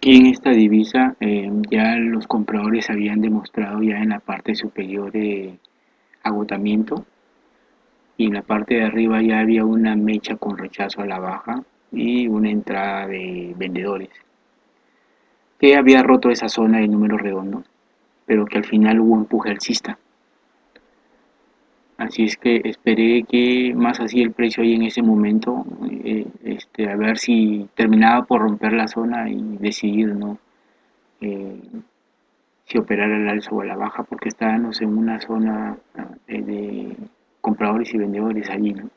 Aquí en esta divisa ya los compradores habían demostrado ya en la parte superior agotamiento, y en la parte de arriba ya había una mecha con rechazo a la baja y una entrada de vendedores que había roto esa zona de número redondo, pero que al final hubo empuje alcista. Así es que esperé que más así el precio ahí en ese momento, a ver si terminaba por romper la zona y decidir, ¿no? Eh, si operar al alza o a la baja, porque estábamos en una zona de compradores y vendedores allí, ¿no?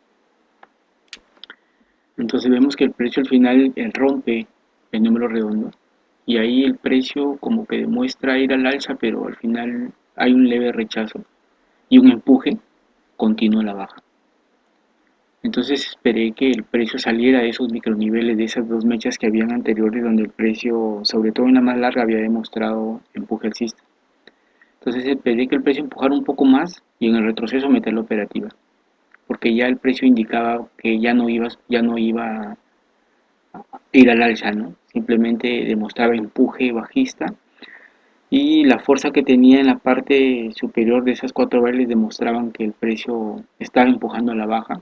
Entonces vemos que el precio al final rompe el número redondo, y ahí el precio como que demuestra ir al alza, pero al final hay un leve rechazo y un empuje continuo a la baja. Entonces esperé que el precio saliera de esos microniveles, de esas dos mechas que habían anteriores, donde el precio, sobre todo en la más larga, había demostrado empuje alcista. Entonces esperé que el precio empujara un poco más y en el retroceso meter la operativa, porque ya el precio indicaba que ya no iba a ir al alza, ¿no? Simplemente demostraba empuje bajista, y la fuerza que tenía en la parte superior de esas cuatro barras demostraban que el precio estaba empujando a la baja,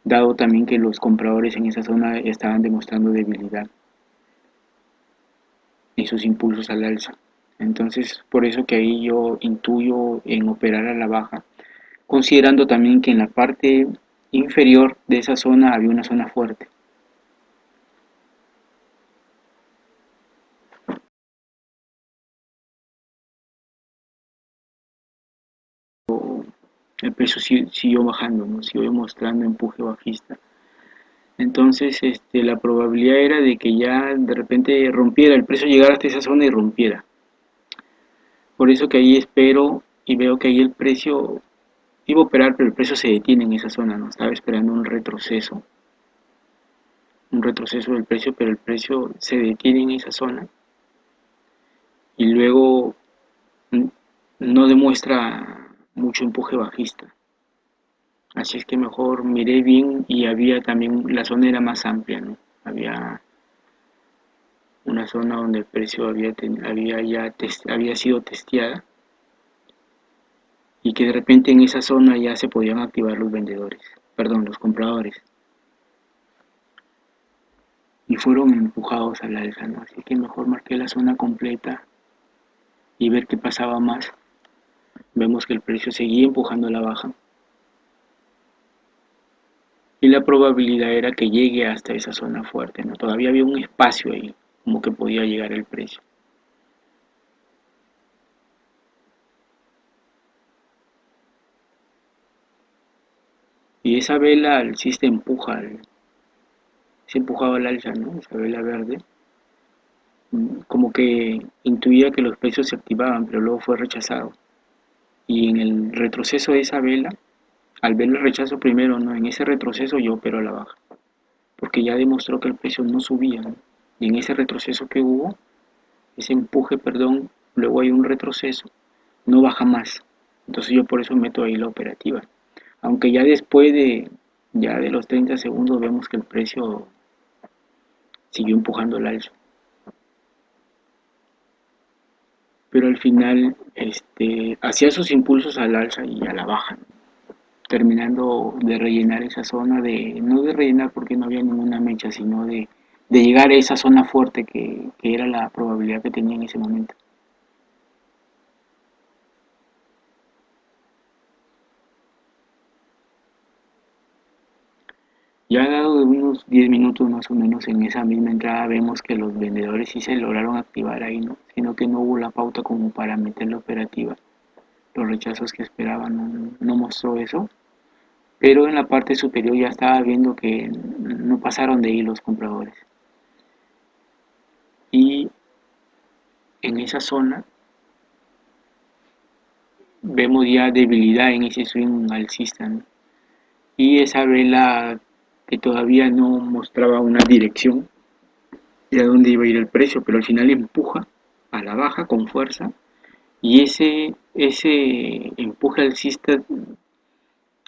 dado también que los compradores en esa zona estaban demostrando debilidad en sus impulsos al alza. Entonces, por eso que ahí yo intuyo en operar a la baja, considerando también que en la parte inferior de esa zona había una zona fuerte. El precio siguió bajando, ¿no? Siguió mostrando empuje bajista. Entonces, la probabilidad era de que ya de repente rompiera, el precio llegara hasta esa zona y rompiera. Por eso que ahí espero y veo que ahí el precio iba a operar, pero el precio se detiene en esa zona, ¿no? Estaba esperando un retroceso del precio, pero el precio se detiene en esa zona y luego no demuestra mucho empuje bajista. Así es que mejor miré bien, y había también, la zona era más amplia, ¿no? Había una zona donde el precio había sido testeada, y que de repente en esa zona ya se podían activar los vendedores, perdón, los compradores, y fueron empujados al alza, ¿no? Así que mejor marqué la zona completa y ver qué pasaba más. Vemos que el precio seguía empujando a la baja, y la probabilidad era que llegue hasta esa zona fuerte, ¿no? Todavía había un espacio ahí, como que podía llegar el precio. Y esa vela alcista se empujaba al alza, ¿no? Esa vela verde, como que intuía que los precios se activaban, pero luego fue rechazado. Y en el retroceso de esa vela, al ver el rechazo primero, ¿no? En ese retroceso yo opero a la baja, porque ya demostró que el precio no subía, ¿no? Y en ese retroceso que hubo, ese empuje, perdón, luego hay un retroceso, no baja más. Entonces yo por eso meto ahí la operativa. Aunque ya después de los 30 segundos vemos que el precio siguió empujando al alza. Pero al final hacía sus impulsos al alza y a la baja, ¿no? Terminando de rellenar esa zona, no de rellenar porque no había ninguna mecha, sino de llegar a esa zona fuerte que era la probabilidad que tenía en ese momento. Ya dado de unos 10 minutos más o menos en esa misma entrada, vemos que los vendedores sí se lograron activar ahí, ¿no? Sino que no hubo la pauta como para meter la operativa. Los rechazos que esperaban no mostró eso, pero en la parte superior ya estaba viendo que no pasaron de ahí los compradores. Y en esa zona vemos ya debilidad en ese swing alcista, ¿no? Y esa vela que todavía no mostraba una dirección de a dónde iba a ir el precio, pero al final empuja a la baja con fuerza, y ese empuje alcista,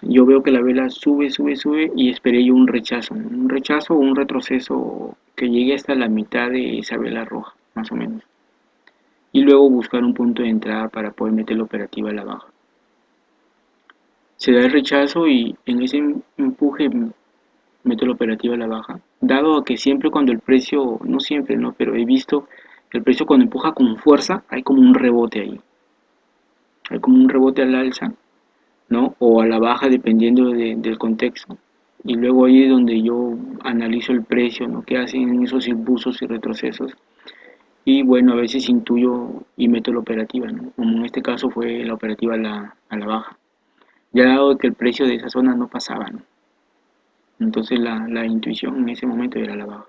yo veo que la vela sube, sube, sube, y esperé yo un rechazo o un retroceso que llegue hasta la mitad de esa vela roja. más o menos. Y luego buscar un punto de entrada para poder meter la operativa a la baja. Se da el rechazo y en ese empuje meto la operativa a la baja. Dado que siempre cuando el precio, no siempre, ¿no? Pero he visto que el precio cuando empuja con fuerza, hay como un rebote ahí. Hay como un rebote al alza, ¿no? O a la baja dependiendo del contexto. Y luego ahí es donde yo analizo el precio, ¿no? ¿Qué hacen esos impulsos y retrocesos? Y bueno, a veces intuyo y meto la operativa, ¿no? Como en este caso fue la operativa a la baja. Ya dado que el precio de esa zona no pasaba, ¿no? Entonces la intuición en ese momento era la baja.